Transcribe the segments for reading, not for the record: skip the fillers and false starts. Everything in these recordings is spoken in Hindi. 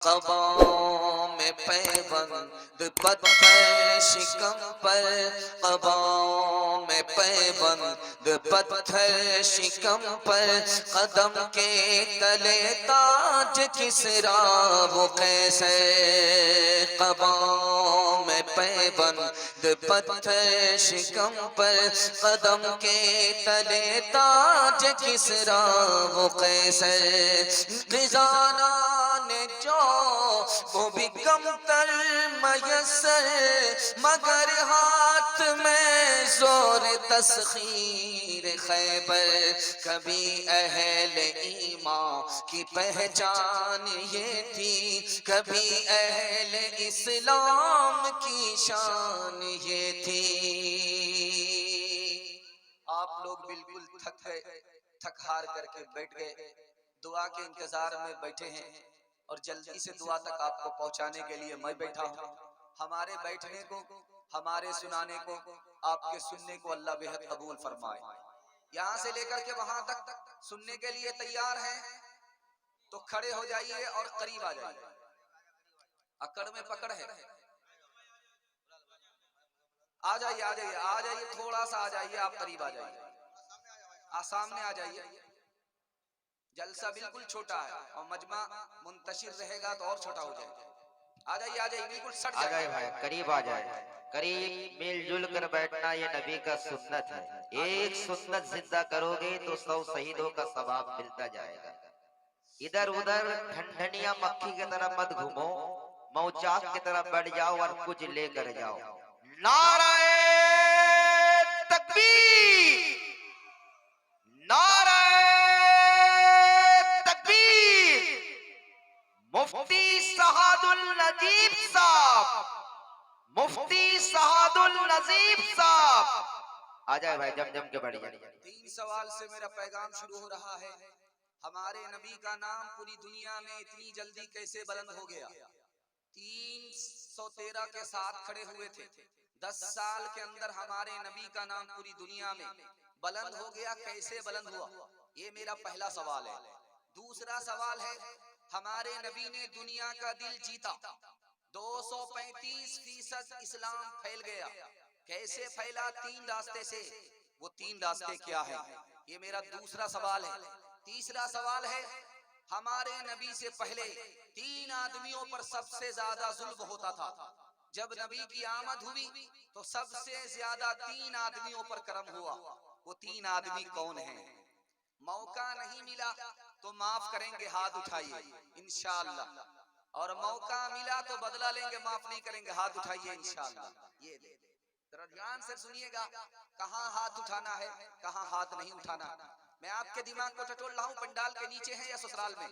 क़बाओं में पैबंद पत्थर शिकम पर, क़बाओं में पैबंद पत्थर शिकम पर, कदम के तले ताज किसरा वो कैसर। क़बाओं में पैबंद पत्थर शिकम पर, कदम के तले ताज किसरा वो कैसर। खिजाना ने जो वो भी कमतर मयसर, मगर हाथ में जोर तस्खीर खैबर। कभी अहले ईमान की पहचान ये थी, कभी अहले इस्लाम की शान ये थी। आप लोग बिल्कुल थक गए, थक हार करके बैठ गए, दुआ के इंतजार में बैठे हैं और जल्दी से दुआ तक आपको पहुंचाने के लिए मैं बैठा हूं। हमारे बैठने को, हमारे सुनाने को, आपके सुनने को अल्लाह बेहद कबूल फरमाए। यहां से लेकर के वहां तक सुनने के लिए तैयार हैं तो खड़े हो जाइए और करीब आ जाइए। अकड़ में पकड़ है, आ जाइए आ जाइए आ जाइए, थोड़ा सा आ जाइए, आप करीब आ जाइए, सामने आ जाइए। जलसा बिल्कुल छोटा है और मजमा मुंतशिर रहेगा तो और छोटा हो जाएगा। आ जाइए बिल्कुल सट आ जाए जाइए भाई, करीब आ जाए, करीब मिलजुल कर बैठना ये नबी का सुन्नत है। एक सुन्नत जिंदा करोगे तो 100 शहीदों का सवाब मिलता जाएगा। इधर उधर ठंडनिया मक्खी की तरह मत घूमो, मौचाक की तरह बढ़ जाओ और कुछ लेकर जाओ। नाराए तकबीर, नाराए तकबीर। मुफ्ती सहादुल नजीब साहब, मुफ्ती सहादुल नजीब साहब आ जाए भाई, जम के बढ़ जाए। 3 सवाल से मेरा पैगाम शुरू हो रहा है। हमारे नबी का नाम पूरी दुनिया में इतनी जल्दी कैसे बुलंद हो गया? 313 के साथ खड़े हुए थे, 10 साल के अंदर हमारे नबी का नाम पूरी दुनिया में बुलंद हो गया। कैसे बुलंद हुआ? ये मेरा पहला सवाल है। दूसरा सवाल है, हमारे नबी ने दुनिया का दिल जीता, 235% इस्लाम फैल गया। कैसे फैला? 3 रास्ते से। वो 3 रास्ते क्या है? ये मेरा दूसरा सवाल है। तीसरा सवाल है, हमारे नबी से पहले 3 आदमियों पर सबसे ज्यादा जुल्म होता था। जब नबी की आमद हुई तो सबसे ज्यादा 3 आदमियों पर करम हुआ। वो 3 आदमी कौन हैं? मौका नहीं मिला तो माफ करेंगे, हाथ उठाइए इंशाअल्लाह। और मौका मिला तो बदला लेंगे, माफ नहीं करेंगे, हाथ उठाइए इंशाअल्लाह। ये जरा ध्यान से सुनिएगा, कहाँ हाथ उठाना है, कहाँ हाथ नहीं उठाना। मैं आपके दिमाग को टटोल रहा हूँ, पंडाल के नीचे है या ससुराल में।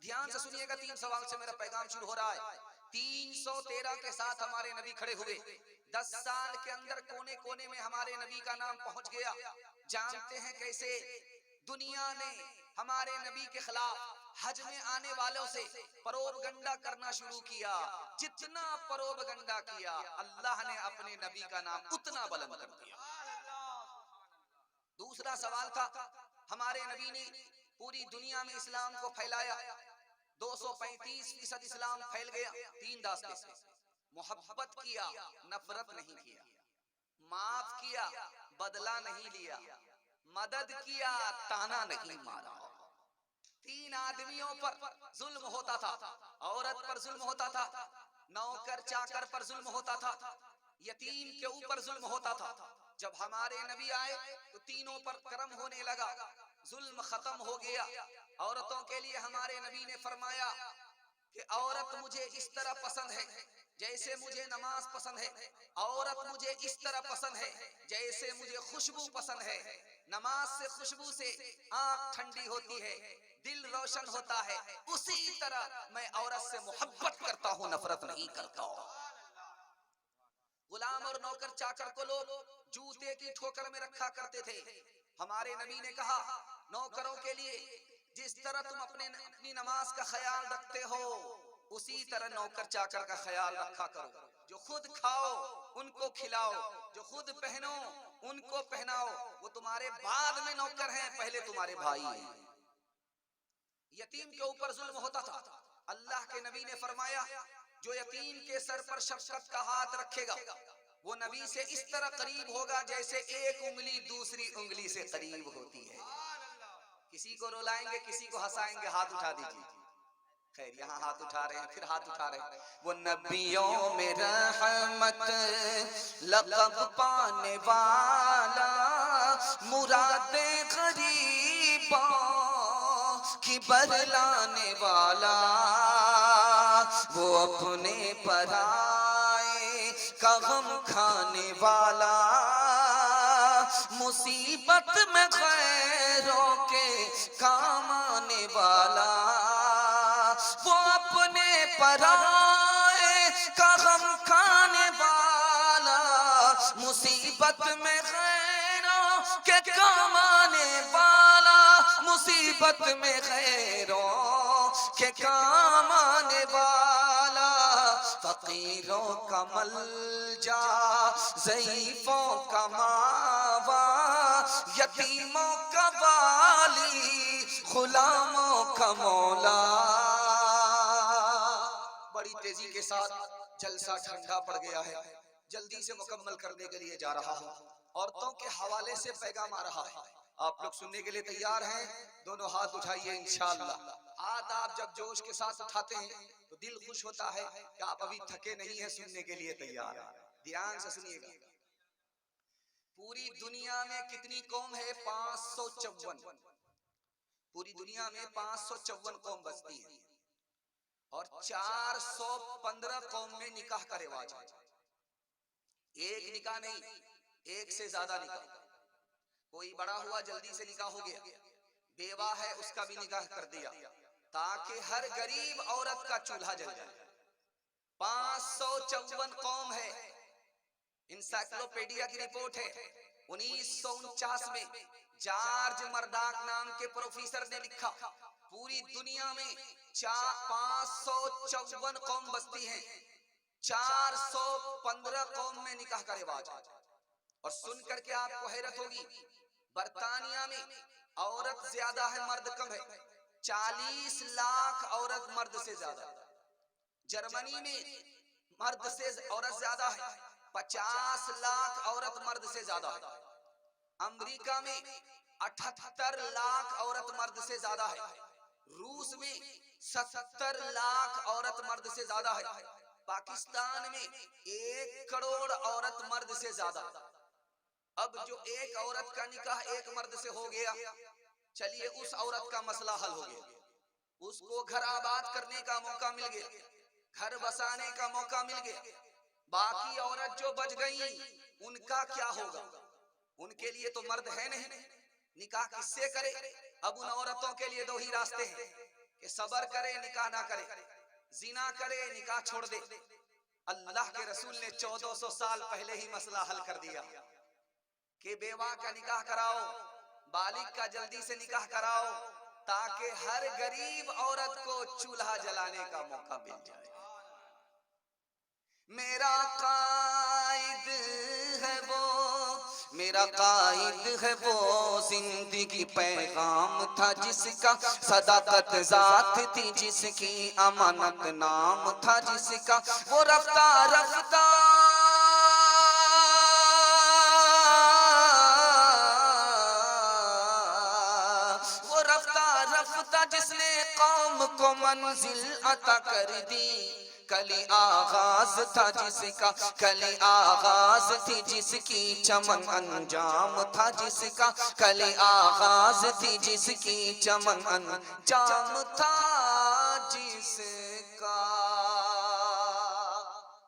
ध्यान से सुनिएगा, 3 सवाल से मेरा पैगाम शुरू हो रहा है। 313 के साथ हमारे नबी खड़े हुए, 10 साल के अंदर कोने कोने में हमारे नबी का नाम पहुंच गया। जानते हैं कैसे? दुनिया ने हमारे नबी के खिलाफ हज में आने वालों से प्रोपगंडा करना शुरू किया। जितना प्रोपगंडा किया, अल्लाह ने अपने नबी का नाम उतना बुलंद कर दिया। दूसरा सवाल था, हमारे नबी ने पूरी दुनिया में इस्लाम को फैलाया, 235% इस्लाम फैल गया। 3 रास्ते से। मोहब्बत किया, नफरत नहीं किया। माफ किया, बदला नहीं लिया। मदद किया, ताना नहीं मारा। 3 आदमियों पर जुल्म होता था। औरत पर जुल्म होता था, नौकर चाकर पर जुल्म होता था, यतीम के ऊपर जुल्म होता था। जब हमारे नबी आए तो तीनों पर करम होने लगा, जुल्म खत्म हो गया। औरतों के लिए हमारे नबी ने फरमाया कि औरत मुझे इस तरह पसंद है जैसे मुझे नमाज पसंद है। औरत मुझे इस तरह पसंद है जैसे मुझे खुशबू पसंद है। नमाज से, खुशबू से आंख ठंडी होती है, दिल रोशन होता है। उसी तरह मैं औरत से मोहब्बत करता हूँ, नफरत नहीं करता हूँ। गुलाम और नौकर चाकर को लोग जूते की ठोकर में रखा करते थे। हमारे नबी ने कहा, नौकरों के लिए जिस तरह तुम अपनी नमाज का ख्याल रखते हो, उसी तरह नौकर चाकर का ख्याल रखा करो। जो खुद खाओ उनको खिलाओ, जो खुद पहनो उनको पहनाओ। वो तुम्हारे बाद में नौकर हैं, पहले तुम्हारे भाई हैं। यतीम के ऊपर जुल्म होता था, अल्लाह के नबी ने फरमाया जो यतीम के सर पर शफकत का हाथ रखेगा वो नबी से इस तरह करीब होगा जैसे एक उंगली दूसरी उंगली से करीब होती है। किसी को रुलाएंगे, किसी को हंसाएंगे, हाथ उठा दीजिए। खैर यहाँ हाथ उठा रहे हैं, फिर हाथ उठा रहे हैं। वो नबियों में रहमत लक़ब पाने वाला, मुरादे गरीबों की बरलाने वाला, वो अपने पराए का गम खाने वाला, मुसीबत में गैरों के काम आने वाला, वो अपने पराए का गम खाने वाला, मुसीबत में गैरों के काम आने वाला, मुसीबत में गैरों के काम आने वाला, फकीरों का मलजा, ज़ईफ़ों का मावा, यतीमों का वाली, गुलामों का मौला। बड़ी तेजी के साथ जलसा ठंडा पड़ गया है, जल्दी से मुकम्मल करने के लिए जा रहा हूँ। औरतों के हवाले से पैगाम आ रहा है, आप लोग सुनने के लिए तैयार हैं? दोनों हाथ उठाइए इंशाअल्लाह। हाथ आप जब जोश के साथ उठाते हैं तो दिल खुश होता है कि आप अभी थके नहीं हैं, सुनने के लिए तैयार हैं। ध्यान से सुनिएगा। पूरी दुनिया में कितनी कौम है? 554। पूरी दुनिया में 554 कौम बसती है और 415 कौम में निकाह का रिवाज है। एक निकाह नहीं, एक से ज्यादा निकाह। कोई बड़ा हुआ जल्दी से निकाह हो गया, बेवा है उसका भी निकाह कर दिया ताकि हर गरीब औरत का चूल्हा जल जाए। 554 कौम है। इंसाइक्लोपीडिया की रिपोर्ट है 1949 में जॉर्ज मर्दाक नाम के प्रोफेसर ने लिखा पूरी दुनिया में 554 कौम बसती हैं, 415 कौम में निकाह का रिवाज है। और सुन करके आपको हैरत होगी, बर्तानिया में औरत ज्यादा है मर्द कम है, 40 लाख औरत मर्द से ज्यादा। जर्मनी में मर्द से औरत ज्यादा है, 50 लाख औरत मर्द से ज्यादा है। अमेरिका में 78 लाख औरत मर्द से ज्यादा है। रूस में 70 लाख औरत मर्द से ज्यादा है। पाकिस्तान में 1 करोड़ औरत मर्द से ज्यादा। अब जो एक औरत का निकाह एक मर्द से हो गया, चलिए उस औरत का मसला हल हो गया, उसको घर आबाद करने का मौका मिल गया, घर बसाने का मौका मिल गया। बाकी औरत जो बच गई उनका क्या होगा? उनके लिए तो मर्द है नहीं, निकाह किससे करे? अब उन औरतों के लिए दो ही रास्ते हैं कि सबर करे, निकाह ना करे, जिना करे, निकाह छोड़ दे। अल्लाह के रसूल ने 1400 साल पहले ही मसला हल कर दिया कि बेवा का निकाह कराओ, बालिग का जल्दी से निकाह कराओ ताकि हर गरीब औरत को चूल्हा जलाने का मौका मिल जाए। मेरा कायद है वो, मेरा कायद है वो, जिंदगी पैगाम था जिसका, सदाकत जात थी जिसकी, अमानत नाम था जिसका, वो रफ्ता रफ्ता जिसने कौम को मंजिल अता कर दी। कली आगाज था जिसका, कली आगाज थी जिसकी, चमन अंजाम था जिसका, कली आगाज थी जिसकी, चमन अंजाम था